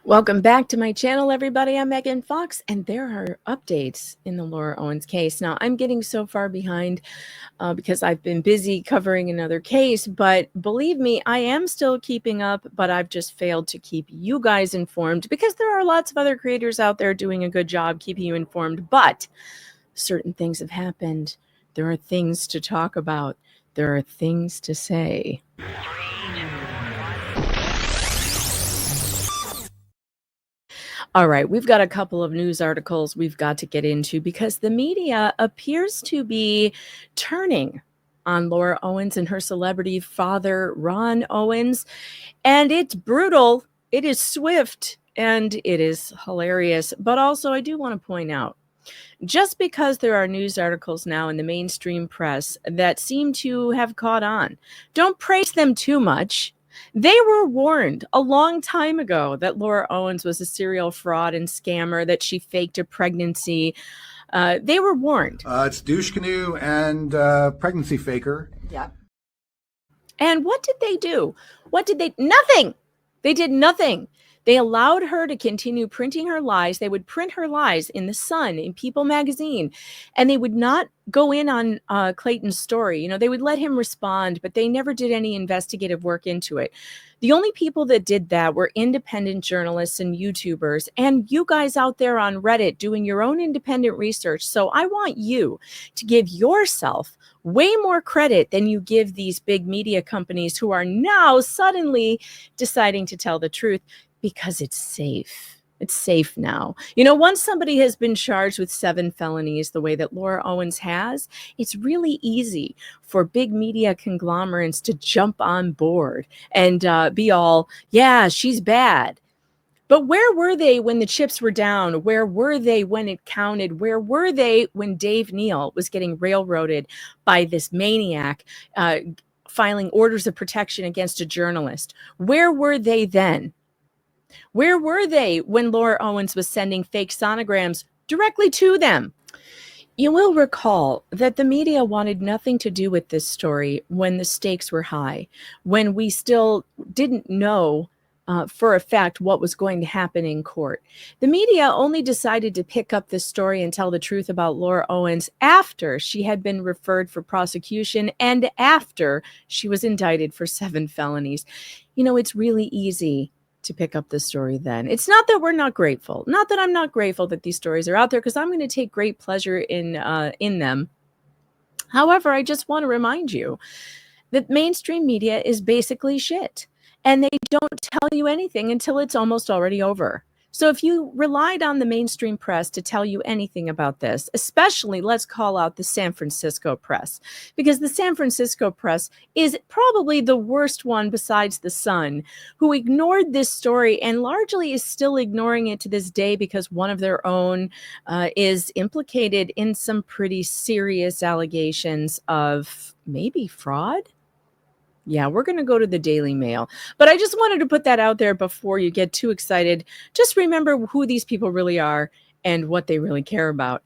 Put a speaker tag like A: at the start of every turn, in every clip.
A: Welcome back to my channel, everybody. I'm Megan Fox, and there are updates in the Laura Owens case. Now, I'm getting so far behind because I've been busy covering another case, but believe me, I am still keeping up, but I've just failed to keep you guys informed because there are lots of other creators out there doing a good job keeping you informed, but certain things have happened. There are things to talk about. There are things to say. All right, we've got a couple of news articles we've got to get into because the media appears to be turning on Laura Owens and her celebrity father, Ron Owens. And it's brutal, it is swift, and it is hilarious. But also, I do want to point out, just because there are news articles now in the mainstream press that seem to have caught on, don't praise them too much. They were warned a long time ago that Laura Owens was a serial fraud and scammer, that she faked a pregnancy. They were warned.
B: It's douche canoe and pregnancy faker.
A: Yeah. And what did they do? Nothing. They did nothing. They allowed her to continue printing her lies. They would print her lies in The Sun, in People magazine, and they would not go in on Clayton's story. You know, they would let him respond, but they never did any investigative work into it. The only people that did that were independent journalists and YouTubers, and you guys out there on Reddit doing your own independent research. So I want you to give yourself way more credit than you give these big media companies who are now suddenly deciding to tell the truth. Because it's safe. It's safe now. You know, once somebody has been charged with 7 felonies the way that Laura Owens has, it's really easy for big media conglomerates to jump on board and be all, yeah, she's bad. But where were they when the chips were down? Where were they when it counted? Where were they when Dave Neal was getting railroaded by this maniac filing orders of protection against a journalist? Where were they then? Where were they when Laura Owens was sending fake sonograms directly to them? You will recall that the media wanted nothing to do with this story when the stakes were high, when we still didn't know for a fact what was going to happen in court. The media only decided to pick up this story and tell the truth about Laura Owens after she had been referred for prosecution and after she was indicted for 7 felonies. You know, it's really easy to pick up the story then. It's not that we're not grateful. Not that I'm not grateful that these stories are out there, because I'm going to take great pleasure in them. However, I just want to remind you that mainstream media is basically shit, and they don't tell you anything until it's almost already over. So if you relied on the mainstream press to tell you anything about this, especially let's call out the San Francisco press, because the San Francisco press is probably the worst one besides The Sun, who ignored this story and largely is still ignoring it to this day because one of their own is implicated in some pretty serious allegations of maybe fraud. Yeah, we're going to go to the Daily Mail. But I just wanted to put that out there before you get too excited. Just remember who these people really are and what they really care about,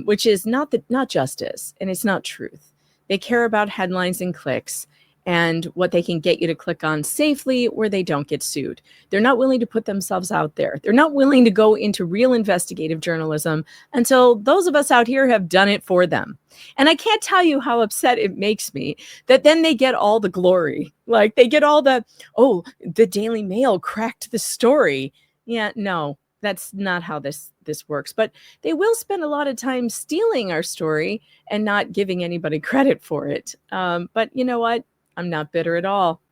A: which is not justice, and it's not truth. They care about headlines and clicks and what they can get you to click on safely where they don't get sued. They're not willing to put themselves out there. They're not willing to go into real investigative journalism until those of us out here have done it for them. And I can't tell you how upset it makes me that then they get all the glory. Like they get all the, oh, the Daily Mail cracked the story. Yeah, no, that's not how this works. But they will spend a lot of time stealing our story and not giving anybody credit for it. But you know what? I'm not bitter at all.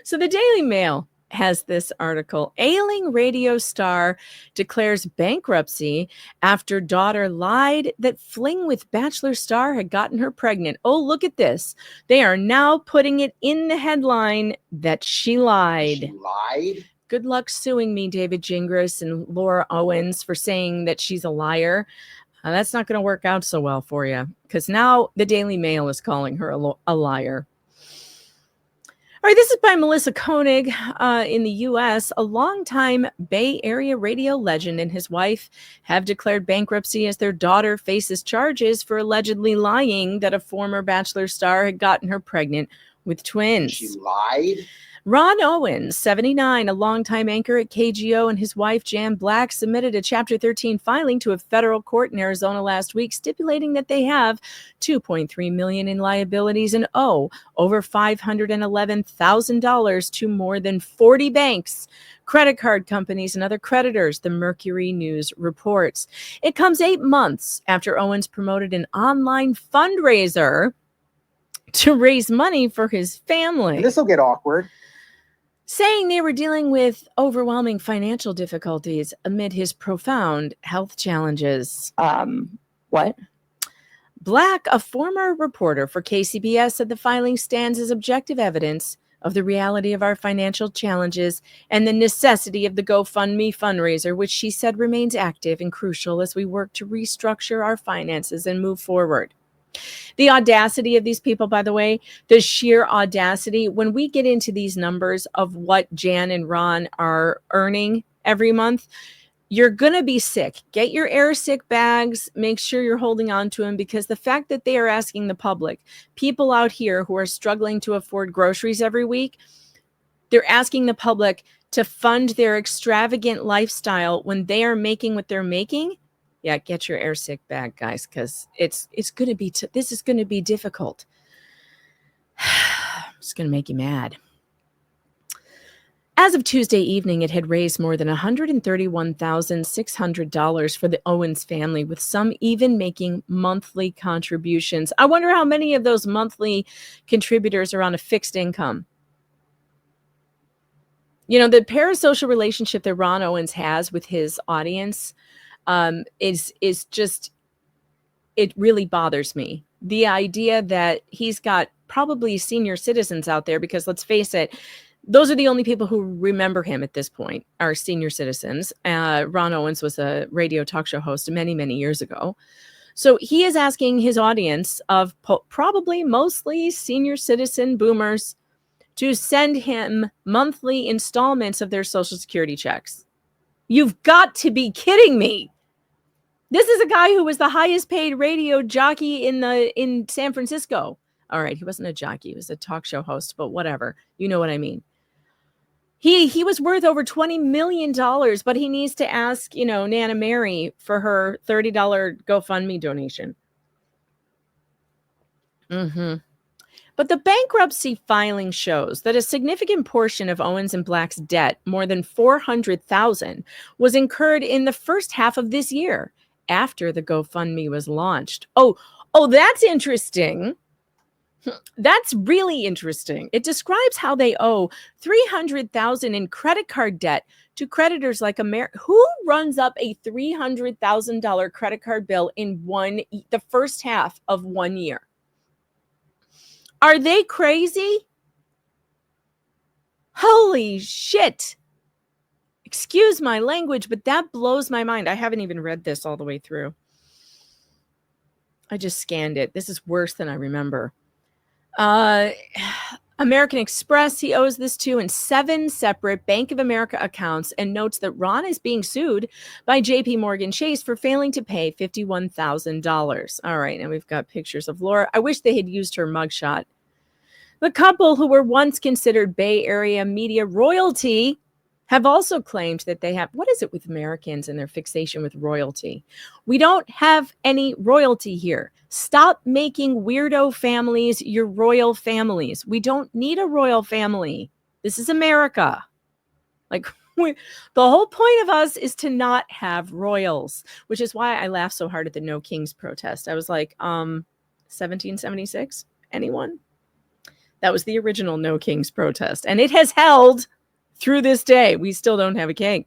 A: So the Daily Mail has this article. Ailing radio star declares bankruptcy after daughter lied that fling with Bachelor star had gotten her pregnant. Oh, look at this. They are now putting it in the headline that she lied.
C: She lied?
A: Good luck suing me, David Gingras and Laura Owens, for saying that she's a liar. That's not going to work out so well for you, because now the Daily Mail is calling her a liar. All right, this is by Melissa Koenig in the U.S. A longtime Bay Area radio legend and his wife have declared bankruptcy as their daughter faces charges for allegedly lying that a former Bachelor star had gotten her pregnant with twins.
C: She lied.
A: Ron Owens, 79, a longtime anchor at KGO, and his wife, Jan Black, submitted a Chapter 13 filing to a federal court in Arizona last week, stipulating that they have $2.3 million in liabilities and owe over $511,000 to more than 40 banks, credit card companies, and other creditors, the Mercury News reports. It comes 8 months after Owens promoted an online fundraiser to raise money for his family.
C: This will get awkward.
A: Saying they were dealing with overwhelming financial difficulties amid his profound health challenges. What? Black, a former reporter for KCBS, said the filing stands as objective evidence of the reality of our financial challenges and the necessity of the GoFundMe fundraiser, which she said remains active and crucial as we work to restructure our finances and move forward. The audacity of these people, by the way, the sheer audacity, when we get into these numbers of what Jan and Ron are earning every month, you're going to be sick. Get your air sick bags. Make sure you're holding on to them, because the fact that they are asking the public, people out here who are struggling to afford groceries every week, they're asking the public to fund their extravagant lifestyle when they are making what they're making. Yeah, get your air sick bag, guys, because it's going to be this is going to be difficult. It's going to make you mad. As of Tuesday evening, it had raised more than $131,600 for the Owens family, with some even making monthly contributions. I wonder how many of those monthly contributors are on a fixed income. You know, the parasocial relationship that Ron Owens has with his audience is just, it really bothers me. The idea that he's got probably senior citizens out there, because let's face it, those are the only people who remember him at this point, are senior citizens. Ron Owens was a radio talk show host many, many years ago. So he is asking his audience of probably mostly senior citizen boomers to send him monthly installments of their Social Security checks. You've got to be kidding me. This is a guy who was the highest paid radio jockey in San Francisco. All right, he wasn't a jockey, he was a talk show host, but whatever. You know what I mean. He was worth over $20 million, but he needs to ask, Nana Mary for her $30 GoFundMe donation. But the bankruptcy filing shows that a significant portion of Owens and Black's debt, more than $400,000, was incurred in the first half of this year, after the GoFundMe was launched. Oh, that's interesting. That's really interesting. It describes how they owe $300,000 in credit card debt to creditors like Who runs up a $300,000 credit card bill in the first half of 1 year? Are they crazy? Holy shit. Excuse my language, but that blows my mind. I haven't even read this all the way through. I just scanned it. This is worse than I remember. American Express, he owes this to, in 7 separate Bank of America accounts, and notes that Ron is being sued by JP Morgan Chase for failing to pay $51,000. All right, and we've got pictures of Laura. I wish they had used her mugshot. The couple, who were once considered Bay Area media royalty, have also claimed that they have, what is it with Americans and their fixation with royalty? We don't have any royalty here. Stop making weirdo families your royal families. We don't need a royal family. This is America. Like, the whole point of us is to not have royals, which is why I laughed so hard at the No Kings protest. I was like, 1776? Anyone? That was the original No Kings protest. And it has held through this day. We still don't have a king,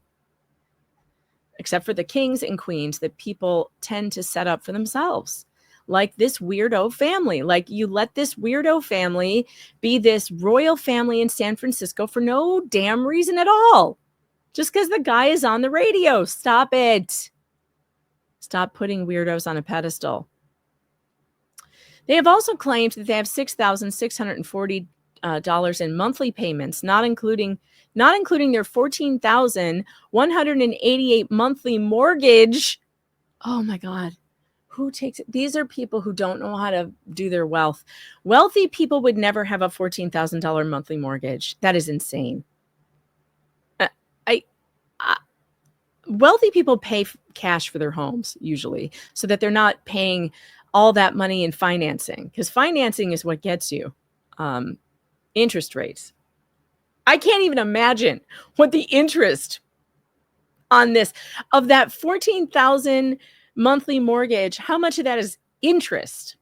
A: except for the kings and queens that people tend to set up for themselves, like this weirdo family. Like, you let this weirdo family be this royal family in San Francisco for no damn reason at all, just because the guy is on the radio. Stop it. Stop putting weirdos on a pedestal. They have also claimed that they have $6,640 in monthly payments, not including their $14,188 monthly mortgage. Oh my God. Who takes it? These are people who don't know how to do their wealth. Wealthy people would never have a $14,000 monthly mortgage. That is insane. Uh, I, I Wealthy people pay cash for their homes usually, so that they're not paying all that money in financing, because financing is what gets you interest rates. I can't even imagine what the interest on this of that 14,000 monthly mortgage, how much of that is interest?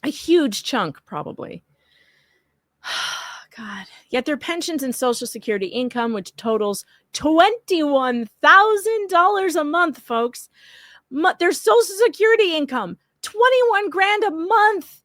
A: A huge chunk, probably. God. Yet their pensions and Social Security income, which totals $21,000 a month, folks. Their Social Security income, 21 grand a month,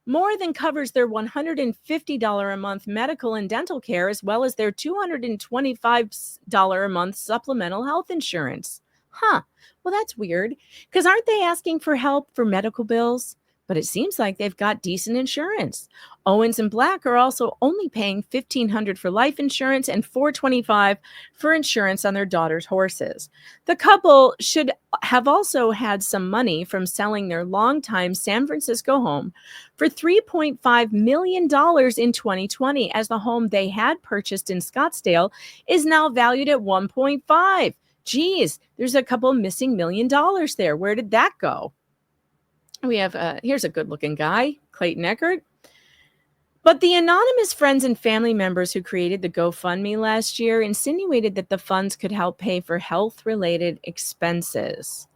A: more than covers their $150 a month medical and dental care, as well as their $225 a month supplemental health insurance. Huh. Well, that's weird, because aren't they asking for help for medical bills? But it seems like they've got decent insurance. Owens and Black are also only paying $1,500 for life insurance and $425 for insurance on their daughter's horses. The couple should have also had some money from selling their longtime San Francisco home for $3.5 million in 2020, as the home they had purchased in Scottsdale is now valued at $1.5. Geez, there's a couple missing $1 million there. Where did that go? We have, here's a good looking guy, Clayton Echard. But the anonymous friends and family members who created the GoFundMe last year insinuated that the funds could help pay for health-related expenses.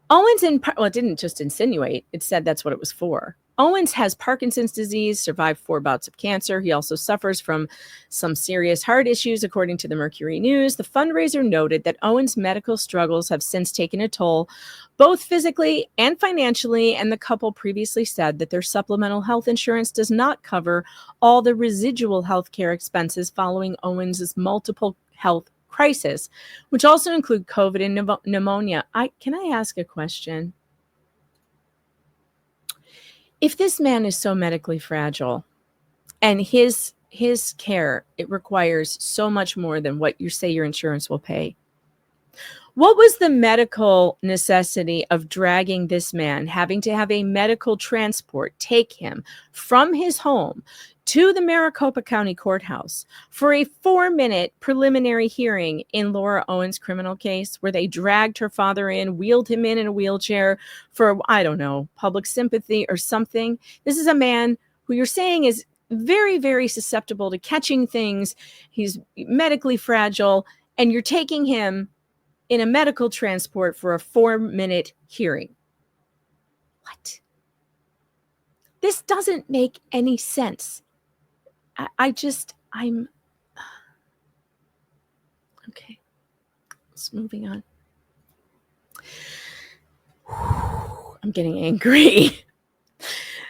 A: Owens, it didn't just insinuate, it said that's what it was for. Owens has Parkinson's disease, survived 4 bouts of cancer. He also suffers from some serious heart issues, according to the Mercury News. The fundraiser noted that Owens' medical struggles have since taken a toll, both physically and financially, and the couple previously said that their supplemental health insurance does not cover all the residual health care expenses following Owens' multiple health crisis, which also include COVID and pneumonia. Can I ask a question? If this man is so medically fragile and his care, it requires so much more than what you say your insurance will pay, what was the medical necessity of dragging this man, having to have a medical transport take him from his home to the Maricopa County Courthouse for a 4-minute preliminary hearing in Laura Owens' criminal case, where they dragged her father in, wheeled him in a wheelchair for, I don't know, public sympathy or something? This is a man who you're saying is very, very susceptible to catching things. He's medically fragile, and you're taking him in a medical transport for a 4-minute hearing. What? This doesn't make any sense. I'm okay. Let's moving on. I'm getting angry.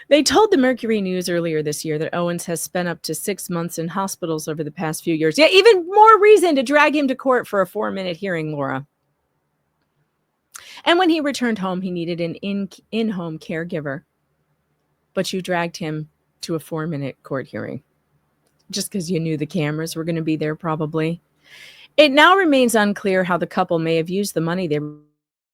A: They told the Mercury News earlier this year that Owens has spent up to 6 months in hospitals over the past few years. Yeah, even more reason to drag him to court for a 4-minute hearing, Laura. And when he returned home, he needed an in-home caregiver. But you dragged him to a 4-minute court hearing just because you knew the cameras were going to be there, probably. It now remains unclear how the couple may have used the money they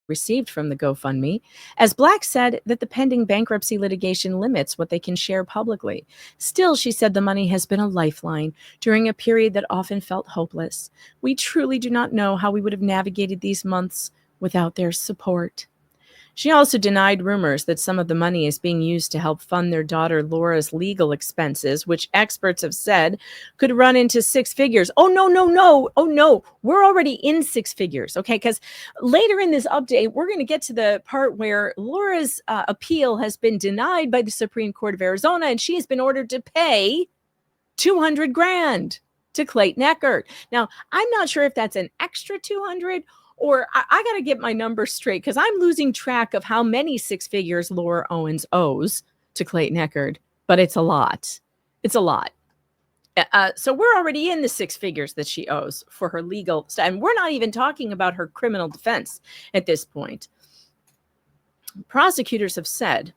A: received from the GoFundMe, as Black said that the pending bankruptcy litigation limits what they can share publicly. Still, she said the money has been a lifeline during a period that often felt hopeless. We truly do not know how we would have navigated these months without their support. She also denied rumors that some of the money is being used to help fund their daughter Laura's legal expenses, which experts have said could run into 6 figures. Oh, no. Oh, no. We're already in 6 figures, okay? Because later in this update, we're going to get to the part where Laura's appeal has been denied by the Supreme Court of Arizona, and she has been ordered to pay $200,000 to Clayton Echard. Now, I'm not sure if that's an extra 200, or I got to get my numbers straight, because I'm losing track of how many 6 figures Laura Owens owes to Clayton Echard, but it's a lot. It's a lot. So we're already in the 6 figures that she owes for her legal, and we're not even talking about her criminal defense at this point. Prosecutors have said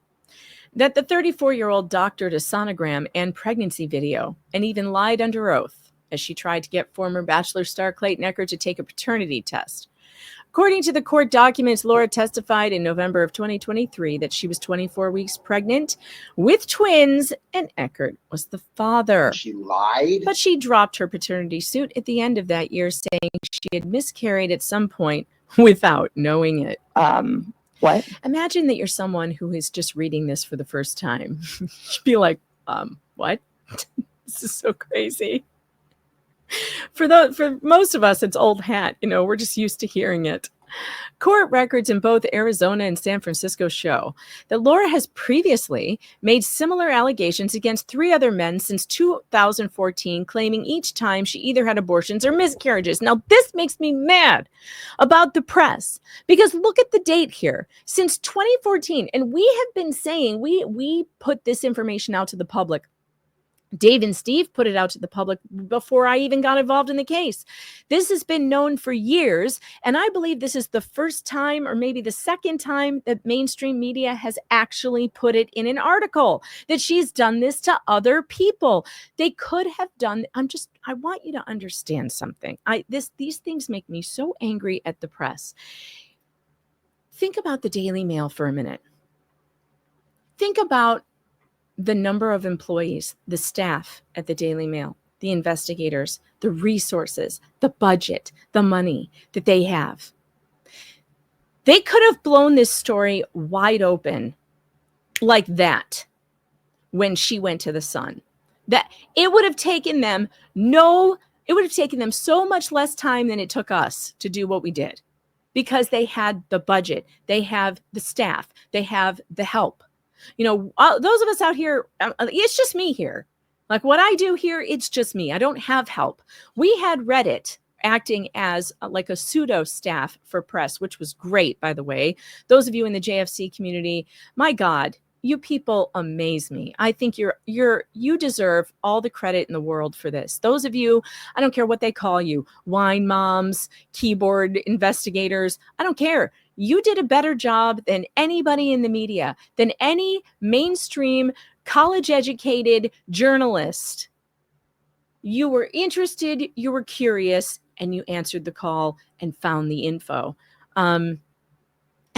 A: that the 34-year-old doctored a sonogram and pregnancy video and even lied under oath as she tried to get former Bachelor star Clayton Echard to take a paternity test. According to the court documents, Laura testified in November of 2023 that she was 24 weeks pregnant with twins, and Eckert was the father.
C: She lied.
A: But she dropped her paternity suit at the end of that year, saying she had miscarried at some point without knowing it.
D: What?
A: Imagine that you're someone who is just reading this for the first time. You'd be like, what? This is so crazy. For most of us, it's old hat. We're just used to hearing it. Court records in both Arizona and San Francisco show that Laura has previously made similar allegations against 3 other men since 2014, claiming each time she either had abortions or miscarriages. Now, this makes me mad about the press, because look at the date here. Since 2014, and we have been saying, we put this information out to the public. Dave and Steve put it out to the public before I even got involved in the case. This has been known for years, and I believe this is the first time, or maybe the second time, that mainstream media has actually put it in an article, that she's done this to other people. They could have done, I want you to understand something. These things make me so angry at the press. Think about the Daily Mail for a minute. Think about the number of employees, the staff at the Daily Mail, the investigators, the resources, the budget, the money that they have. They could have blown this story wide open like that when she went to the Sun. That it would have taken them so much less time than it took us to do what we did, because they had the budget, they have the staff, they have the help. Those of us out here, it's just me here. Like what I do here, it's just me. I don't have help. We had Reddit acting as like a pseudo staff for press, which was great, by the way. Those of you in the JFC community, my God, you people amaze me. I think you deserve all the credit in the world for this. Those of you, I don't care what they call you, wine moms, keyboard investigators, I don't care. You did a better job than anybody in the media, than any mainstream college-educated journalist. You were interested, you were curious, and you answered the call and found the info.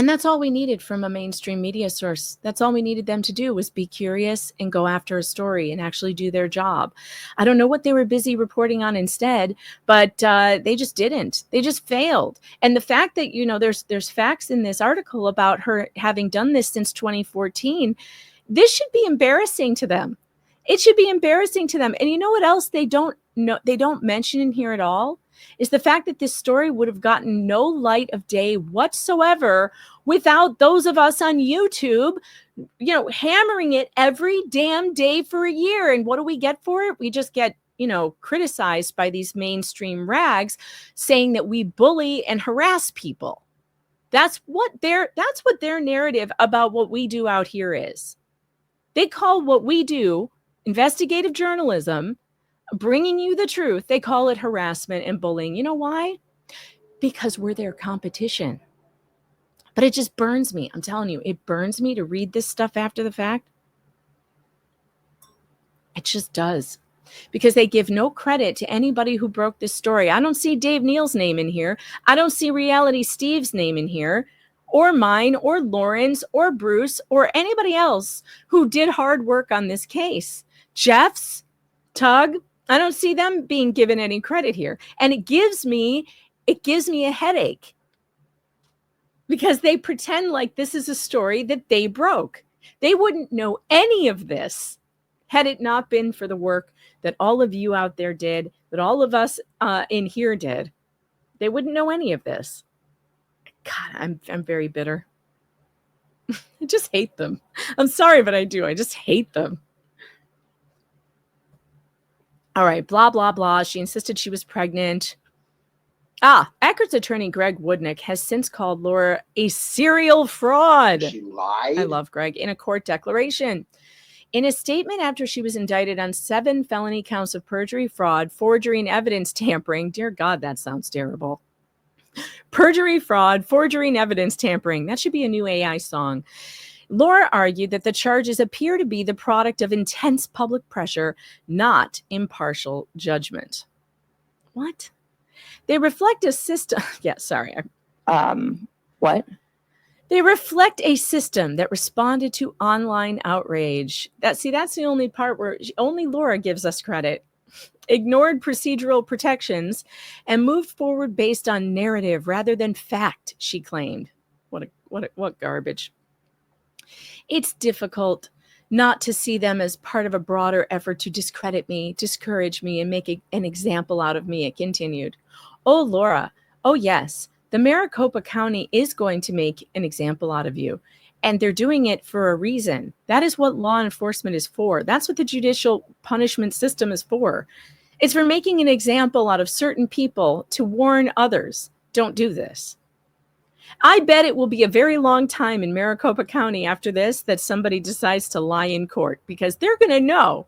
A: And that's all we needed from a mainstream media source. That's all we needed them to do, was be curious and go after a story and actually do their job. I don't know what they were busy reporting on instead, but they just didn't. They just failed. And the fact that, there's facts in this article about her having done this since 2014, this should be embarrassing to them. It should be embarrassing to them. And you know what else they don't mention in here at all? Is the fact that this story would have gotten no light of day whatsoever without those of us on YouTube, hammering it every damn day for a year. And what do we get for it? We just get, criticized by these mainstream rags saying that we bully and harass people. That's what their narrative about what we do out here is. They call what we do investigative journalism, bringing you the truth. They call it harassment and bullying. You know why? Because we're their competition. But it just burns me. I'm telling you, it burns me to read this stuff after the fact. It just does. Because they give no credit to anybody who broke this story. I don't see Dave Neal's name in here. I don't see Reality Steve's name in here, or mine, or Lauren's, or Bruce, or anybody else who did hard work on this case. Jeff's, Tug, I don't see them being given any credit here. And it gives me a headache, because they pretend like this is a story that they broke. They wouldn't know any of this had it not been for the work that all of you out there did, that all of us in here did. They wouldn't know any of this. God, I'm very bitter. I just hate them. I'm sorry, but I do. I just hate them. All right, blah, blah, blah. She insisted she was pregnant. Eckert's attorney, Greg Woodnick, has since called Laura a serial fraud.
C: She lied.
A: I love Greg. In a court declaration. In a statement after she was indicted on 7 felony counts of perjury, fraud, forgery, and evidence tampering. Dear God, that sounds terrible. Perjury, fraud, forgery, and evidence tampering. That should be a new AI song. Laura argued that the charges appear to be the product of intense public pressure, not impartial judgment. What? They reflect a system. Yeah, sorry. What? They reflect a system that responded to online outrage. That's the only part where only Laura gives us credit. Ignored procedural protections and moved forward based on narrative rather than fact, she claimed. What garbage. It's difficult not to see them as part of a broader effort to discredit me, discourage me, and make an example out of me, it continued. Oh, Laura, oh, yes, the Maricopa County is going to make an example out of you. And they're doing it for a reason. That is what law enforcement is for. That's what the judicial punishment system is for. It's for making an example out of certain people to warn others, don't do this. I bet it will be a very long time in Maricopa County after this that somebody decides to lie in court, because they're going to know,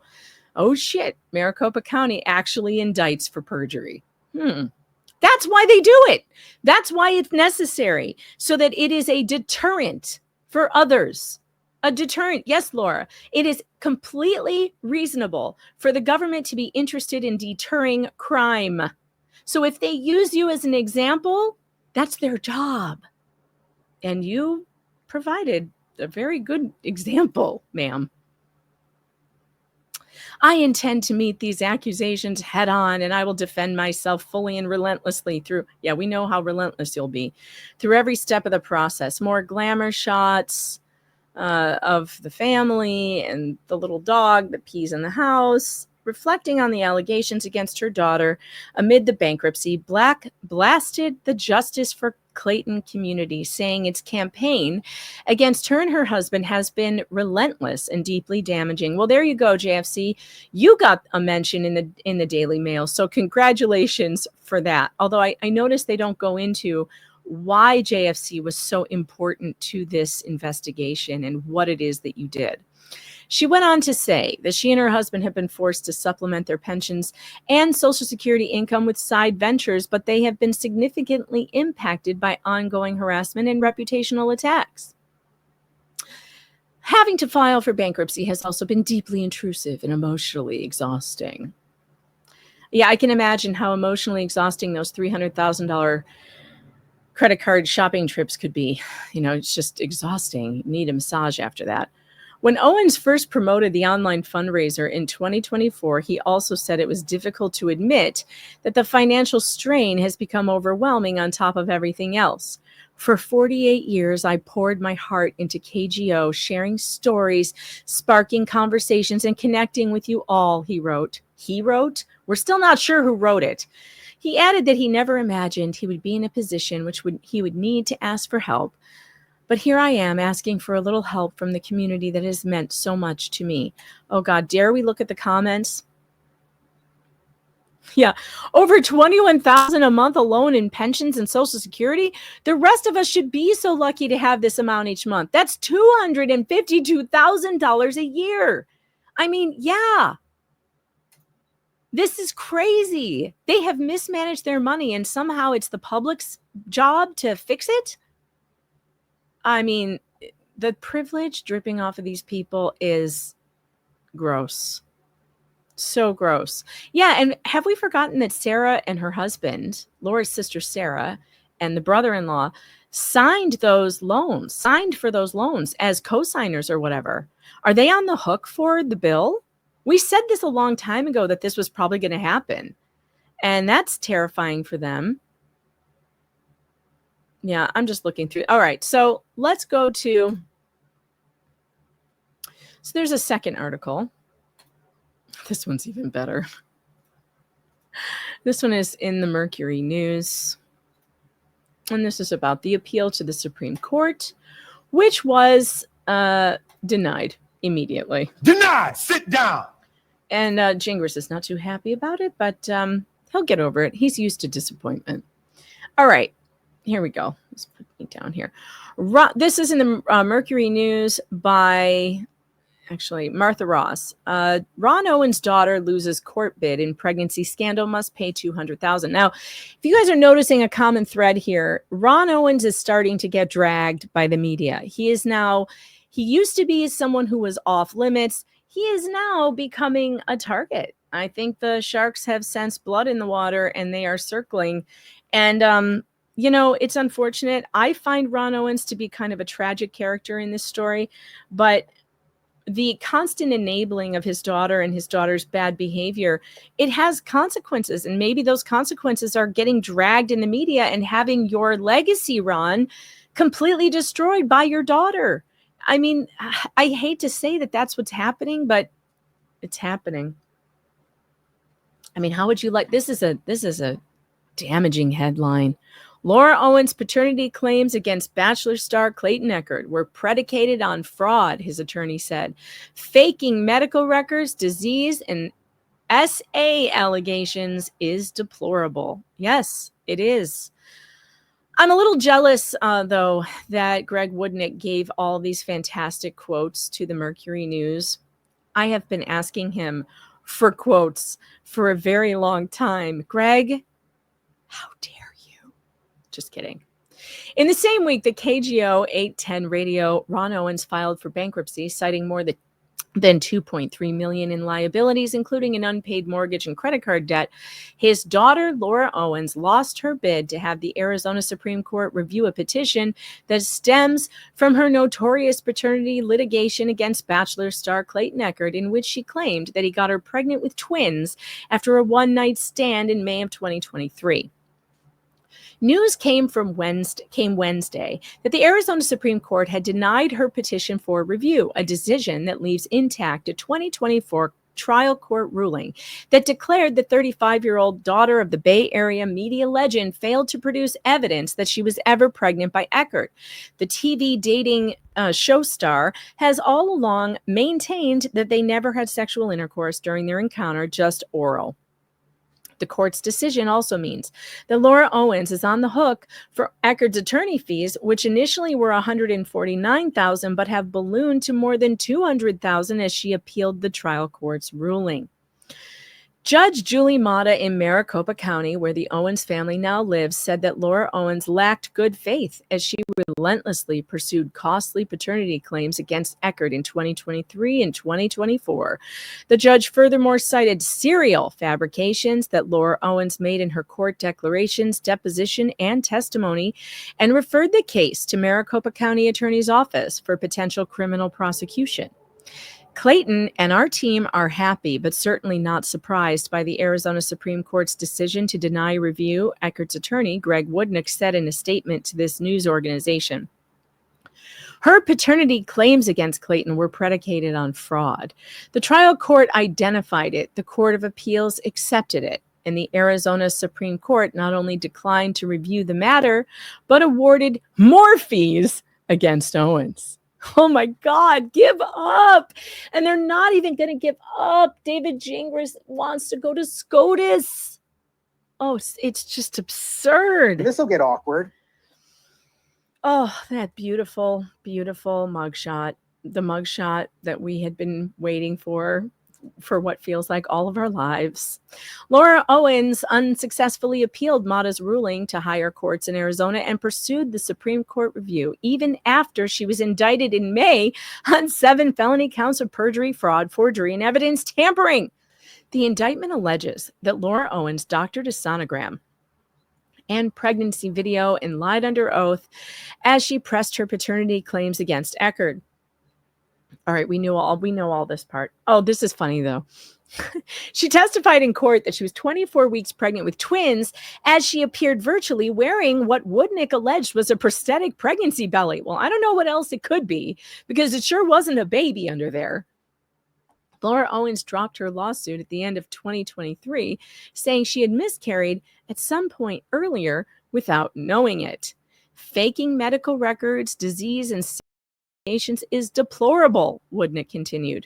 A: oh shit, Maricopa County actually indicts for perjury. That's why they do it. That's why it's necessary, so that it is a deterrent for others. A deterrent. Yes, Laura, it is completely reasonable for the government to be interested in deterring crime. So if they use you as an example, that's their job. And you provided a very good example, ma'am. I intend to meet these accusations head on, and I will defend myself fully and relentlessly through, yeah, we know how relentless you'll be, through every step of the process. More glamour shots of the family and the little dog that pees in the house, reflecting on the allegations against her daughter amid the bankruptcy. Black blasted the Justice for Clayton community, saying its campaign against her and her husband has been relentless and deeply damaging. Well, there you go, JFC. You got a mention in the Daily Mail, so congratulations for that. Although I noticed they don't go into why JFC was so important to this investigation and what it is that you did. She went on to say that she and her husband have been forced to supplement their pensions and Social Security income with side ventures, but they have been significantly impacted by ongoing harassment and reputational attacks. Having to file for bankruptcy has also been deeply intrusive and emotionally exhausting. Yeah, I can imagine how emotionally exhausting those $300,000 credit card shopping trips could be. You know, it's just exhausting. You need a massage after that. When Owens first promoted the online fundraiser in 2024, he also said it was difficult to admit that the financial strain has become overwhelming on top of everything else. For 48 years, I poured my heart into KGO, sharing stories, sparking conversations, and connecting with you all, he wrote. He wrote? We're still not sure who wrote it. He added that he never imagined he would be in a position he would need to ask for help. But here I am asking for a little help from the community that has meant so much to me. Oh God, dare we look at the comments? Yeah, over $21,000 a month alone in pensions and Social Security. The rest of us should be so lucky to have this amount each month. That's $252,000 a year. I mean, yeah. This is crazy. They have mismanaged their money, and somehow it's the public's job to fix it. I mean, the privilege dripping off of these people is gross. So gross. Yeah, and have we forgotten that Sarah and her husband, Laura's sister Sarah, and the brother-in-law signed for those loans as co-signers or whatever? Are they on the hook for the bill? We said this a long time ago that this was probably going to happen, and that's terrifying for them. Yeah, I'm just looking through. All right, so let's go to, so there's a second article. This one's even better. This one is in the Mercury News, and this is about the appeal to the Supreme Court, which was denied immediately.
C: Denied! Sit down!
A: And Gingras is not too happy about it, but he'll get over it. He's used to disappointment. All right. Here we go. Let's put me down here. This is in the Mercury News by, actually, Martha Ross. Ron Owens' daughter loses court bid in pregnancy scandal, must pay $200,000. Now, if you guys are noticing a common thread here, Ron Owens is starting to get dragged by the media. He used to be someone who was off limits. He is now becoming a target. I think the sharks have sensed blood in the water and they are circling. And it's unfortunate. I find Ron Owens to be kind of a tragic character in this story, but the constant enabling of his daughter and his daughter's bad behavior, it has consequences. And maybe those consequences are getting dragged in the media and having your legacy, Ron, completely destroyed by your daughter. I mean, I hate to say that that's what's happening, but it's happening. I mean, how would you like this is a damaging headline. Laura Owens' paternity claims against Bachelor star Clayton Echard were predicated on fraud, his attorney said. Faking medical records, disease, and SA allegations is deplorable. Yes, it is. I'm a little jealous, though, that Greg Woodnick gave all these fantastic quotes to the Mercury News. I have been asking him for quotes for a very long time. Greg, how dare you? Just kidding. In the same week, the KGO 810 radio, Ron Owens filed for bankruptcy, citing more than $2.3 million in liabilities, including an unpaid mortgage and credit card debt. His daughter, Laura Owens, lost her bid to have the Arizona Supreme Court review a petition that stems from her notorious paternity litigation against Bachelor star Clayton Echard, in which she claimed that he got her pregnant with twins after a one-night stand in May of 2023. News came Wednesday that the Arizona Supreme Court had denied her petition for review, a decision that leaves intact a 2024 trial court ruling that declared the 35-year-old daughter of the Bay Area media legend failed to produce evidence that she was ever pregnant by Echard. The TV dating show star has all along maintained that they never had sexual intercourse during their encounter, just oral. The court's decision also means that Laura Owens is on the hook for Echard's attorney fees, which initially were $149,000 but have ballooned to more than $200,000 as she appealed the trial court's ruling. Judge Julie Mata in Maricopa County, where the Owens family now lives, said that Laura Owens lacked good faith as she relentlessly pursued costly paternity claims against Echard in 2023 and 2024. The judge furthermore cited serial fabrications that Laura Owens made in her court declarations, deposition, and testimony, and referred the case to Maricopa County Attorney's Office for potential criminal prosecution. Clayton and our team are happy, but certainly not surprised by the Arizona Supreme Court's decision to deny review, Echard's attorney, Greg Woodnick, said in a statement to this news organization. Her paternity claims against Clayton were predicated on fraud. The trial court identified it. The Court of Appeals accepted it. And the Arizona Supreme Court not only declined to review the matter, but awarded more fees against Owens. Oh my God, give up. And they're not even going to give up. David Gingras wants to go to SCOTUS. Oh, it's just absurd.
C: This will get awkward.
A: Oh, that beautiful, beautiful mugshot. The mugshot that we had been waiting for what feels like all of our lives. Laura Owens unsuccessfully appealed Mata's ruling to higher courts in Arizona and pursued the Supreme Court review, even after she was indicted in May on 7 felony counts of perjury, fraud, forgery, and evidence tampering. The indictment alleges that Laura Owens doctored a sonogram and pregnancy video and lied under oath as she pressed her paternity claims against Echard. All right, we know all this part. Oh, this is funny, though. She testified in court that she was 24 weeks pregnant with twins as she appeared virtually wearing what Woodnick alleged was a prosthetic pregnancy belly. Well, I don't know what else it could be because it sure wasn't a baby under there. Laura Owens dropped her lawsuit at the end of 2023, saying she had miscarried at some point earlier without knowing it. Faking medical records, disease, and is deplorable, Woodnick continued.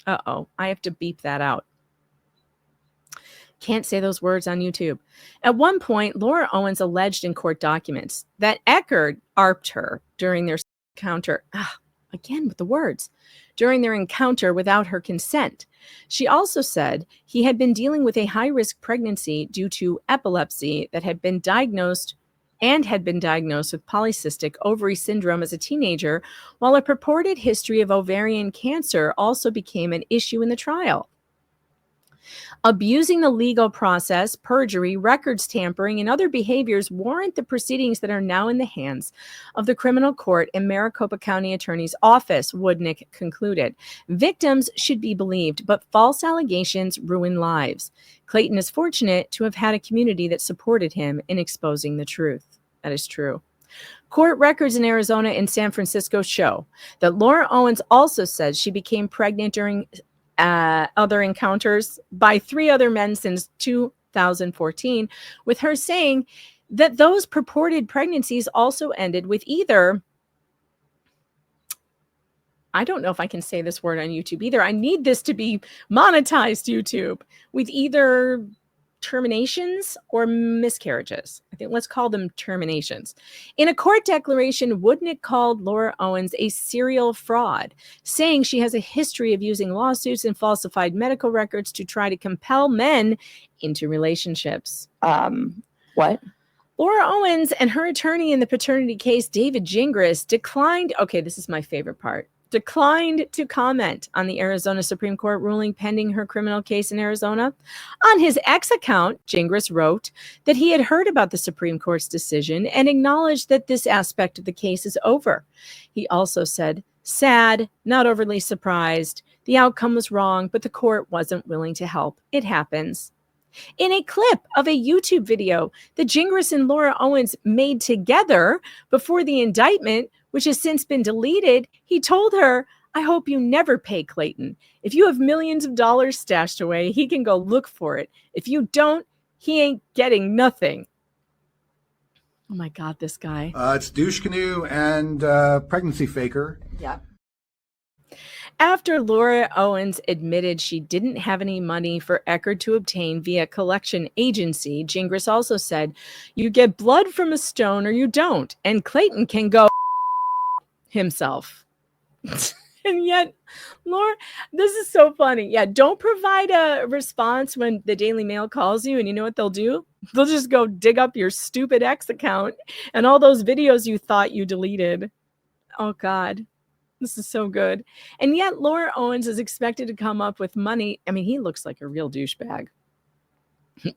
A: Uh-oh, I have to beep that out. Can't say those words on YouTube. At one point, Laura Owens alleged in court documents that Echard arped her during their encounter. Again with the words. During their encounter without her consent. She also said he had been dealing with a high-risk pregnancy due to epilepsy that had been diagnosed with polycystic ovary syndrome as a teenager, while a purported history of ovarian cancer also became an issue in the trial. Abusing the legal process, perjury, records tampering, and other behaviors warrant the proceedings that are now in the hands of the criminal court and Maricopa County Attorney's Office, Woodnick concluded. Victims should be believed, but false allegations ruin lives. Clayton is fortunate to have had a community that supported him in exposing the truth. That is true. Court records in Arizona and San Francisco show that Laura Owens also says she became pregnant during other encounters by 3 other men since 2014, with her saying that those purported pregnancies also ended with either, I don't know if I can say this word on YouTube either. I need this to be monetized, YouTube, with either terminations or miscarriages. I think let's call them terminations. In a court declaration, Woodnick called Laura Owens a serial fraud, saying she has a history of using lawsuits and falsified medical records to try to compel men into relationships. What? Laura Owens and her attorney in the paternity case, David Gingras, declined. Okay, this is my favorite part. Declined to comment on the Arizona Supreme Court ruling pending her criminal case in Arizona. On his X account, Gingras wrote that he had heard about the Supreme Court's decision and acknowledged that this aspect of the case is over. He also said, sad, not overly surprised. The outcome was wrong, but the court wasn't willing to help. It happens. In a clip of a YouTube video that Gingras and Laura Owens made together before the indictment, which has since been deleted, he told her, I hope you never pay Clayton. If you have millions of dollars stashed away, he can go look for it. If you don't, he ain't getting nothing. Oh my God, this guy.
B: It's douche canoe and pregnancy faker.
A: Yeah. After Laura Owens admitted she didn't have any money for Eckerd to obtain via collection agency, Gingras also said, you get blood from a stone or you don't, and Clayton can go himself. And yet, Laura, this is so funny. Yeah, don't provide a response when the Daily Mail calls you, and you know what they'll do? They'll just go dig up your stupid X account and all those videos you thought you deleted. Oh, God. This is so good. And yet Laura Owens is expected to come up with money. I mean, he looks like a real douchebag.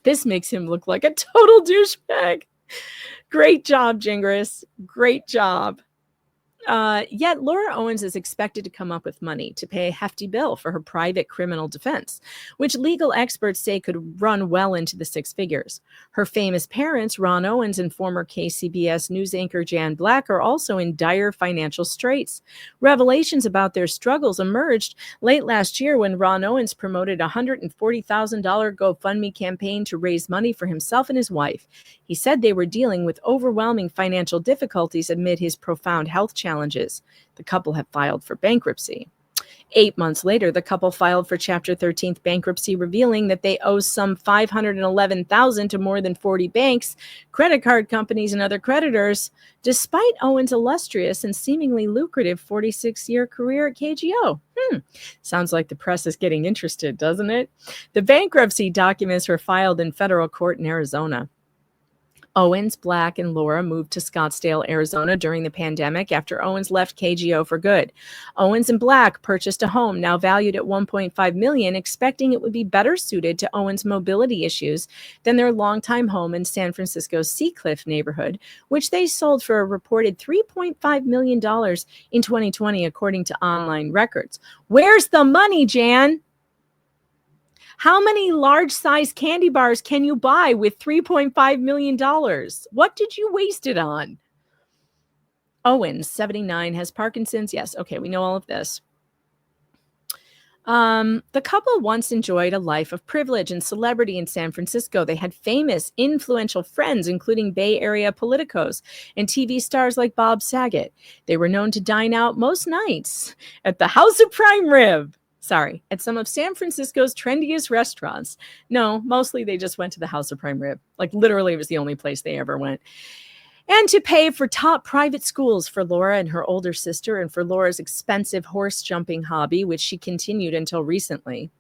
A: This makes him look like a total douchebag. Great job, Gingras. Great job. Yet Laura Owens is expected to come up with money to pay a hefty bill for her private criminal defense, which legal experts say could run well into the 6 figures. Her famous parents, Ron Owens and former KCBS news anchor Jan Black, are also in dire financial straits. Revelations about their struggles emerged late last year when Ron Owens promoted a $140,000 GoFundMe campaign to raise money for himself and his wife. He said they were dealing with overwhelming financial difficulties amid his profound health challenges. The couple have filed for bankruptcy. 8 months later, the couple filed for Chapter 13 bankruptcy, revealing that they owe some $511,000 to more than 40 banks, credit card companies, and other creditors, despite Owens' illustrious and seemingly lucrative 46-year career at KGO. Sounds like the press is getting interested, doesn't it? The bankruptcy documents were filed in federal court in Arizona. Owens, Black, and Laura moved to Scottsdale, Arizona during the pandemic after Owens left KGO for good. Owens and Black purchased a home now valued at $1.5 million, expecting it would be better suited to Owens' mobility issues than their longtime home in San Francisco's Seacliff neighborhood, which they sold for a reported $3.5 million in 2020, according to online records. Where's the money, Jan? How many large-size candy bars can you buy with $3.5 million? What did you waste it on? Owens, 79, has Parkinson's. Yes, okay, we know all of this. The couple once enjoyed a life of privilege and celebrity in San Francisco. They had famous, influential friends, including Bay Area politicos and TV stars like Bob Saget. They were known to dine out most nights at the House of Prime Rib. At some of San Francisco's trendiest restaurants. No, mostly they just went to the House of Prime Rib. Like literally it was the only place they ever went. And to pay for top private schools for Laura and her older sister, and for Laura's expensive horse jumping hobby, which she continued until recently.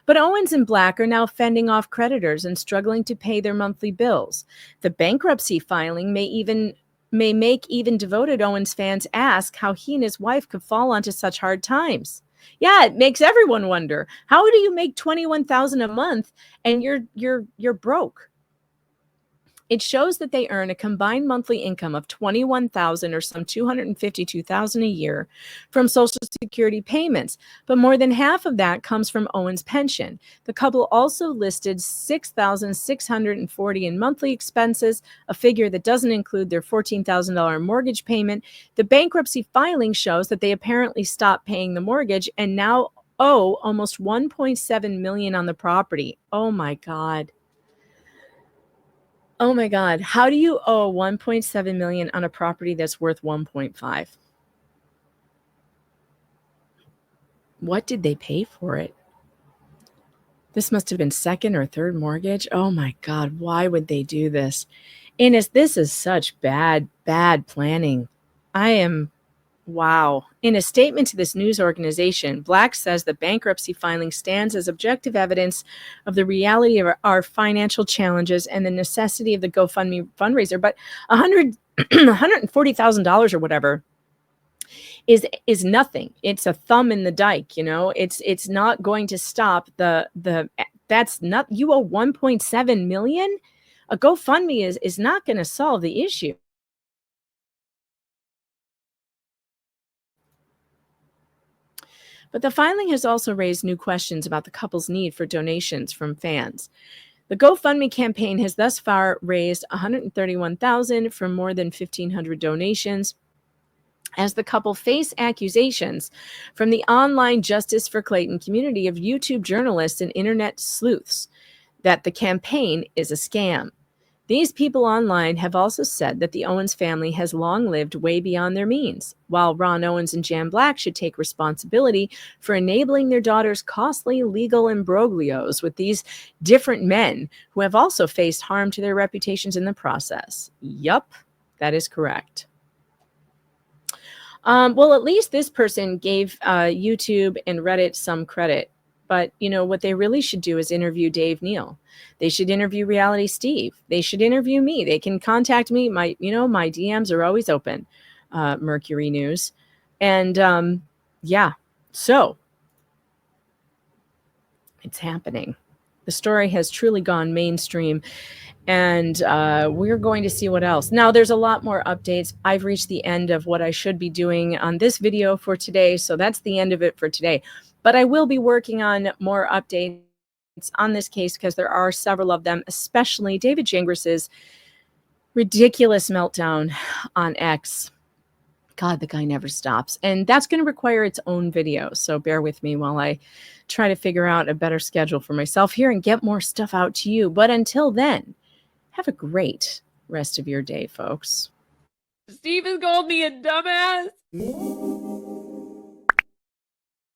A: But Owens and Black are now fending off creditors and struggling to pay their monthly bills. The bankruptcy filing may make even devoted Owens fans ask how he and his wife could fall onto such hard times. Yeah, it makes everyone wonder. How do you make $21,000 a month and you're broke? It shows that they earn a combined monthly income of $21,000 or some $252,000 a year from Social Security payments, but more than half of that comes from Owen's pension. The couple also listed $6,640 in monthly expenses, a figure that doesn't include their $14,000 mortgage payment. The bankruptcy filing shows that they apparently stopped paying the mortgage and now owe almost $1.7 million on the property. Oh my God. Oh my God. How do you owe 1.7 million on a property that's worth 1.5? What did they pay for it? This must have been second or third mortgage. Oh my God. Why would they do this? And this is such bad planning. Wow. In a statement to this news organization, Black says the bankruptcy filing stands as objective evidence of the reality of our financial challenges and the necessity of the GoFundMe fundraiser. But $140,000 or whatever is nothing. It's a thumb in the dike, you know. It's not going to stop that's not, you owe 1.7 million. A GoFundMe is not going to solve the issue. But the filing has also raised new questions about the couple's need for donations from fans. The GoFundMe campaign has thus far raised $131,000 from more than 1,500 donations, as the couple face accusations from the online Justice for Clayton community of YouTube journalists and internet sleuths that the campaign is a scam. These people online have also said that the Owens family has long lived way beyond their means, while Ron Owens and Jan Black should take responsibility for enabling their daughter's costly legal imbroglios with these different men who have also faced harm to their reputations in the process. Yup, that is correct. Well, at least this person gave YouTube and Reddit some credit. But, you know, what they really should do is interview Dave Neal. They should interview Reality Steve. They should interview me. They can contact me. My DMs are always open, Mercury News. And yeah, so it's happening. The story has truly gone mainstream. And we're going to see what else. Now, there's a lot more updates. I've reached the end of what I should be doing on this video for today. So that's the end of it for today. But I will be working on more updates on this case because there are several of them, especially David Gingras' ridiculous meltdown on X. God, the guy never stops. And that's going to require its own video. So bear with me while I try to figure out a better schedule for myself here and get more stuff out to you. But until then, have a great rest of your day, folks.
C: Steve has called me a dumbass.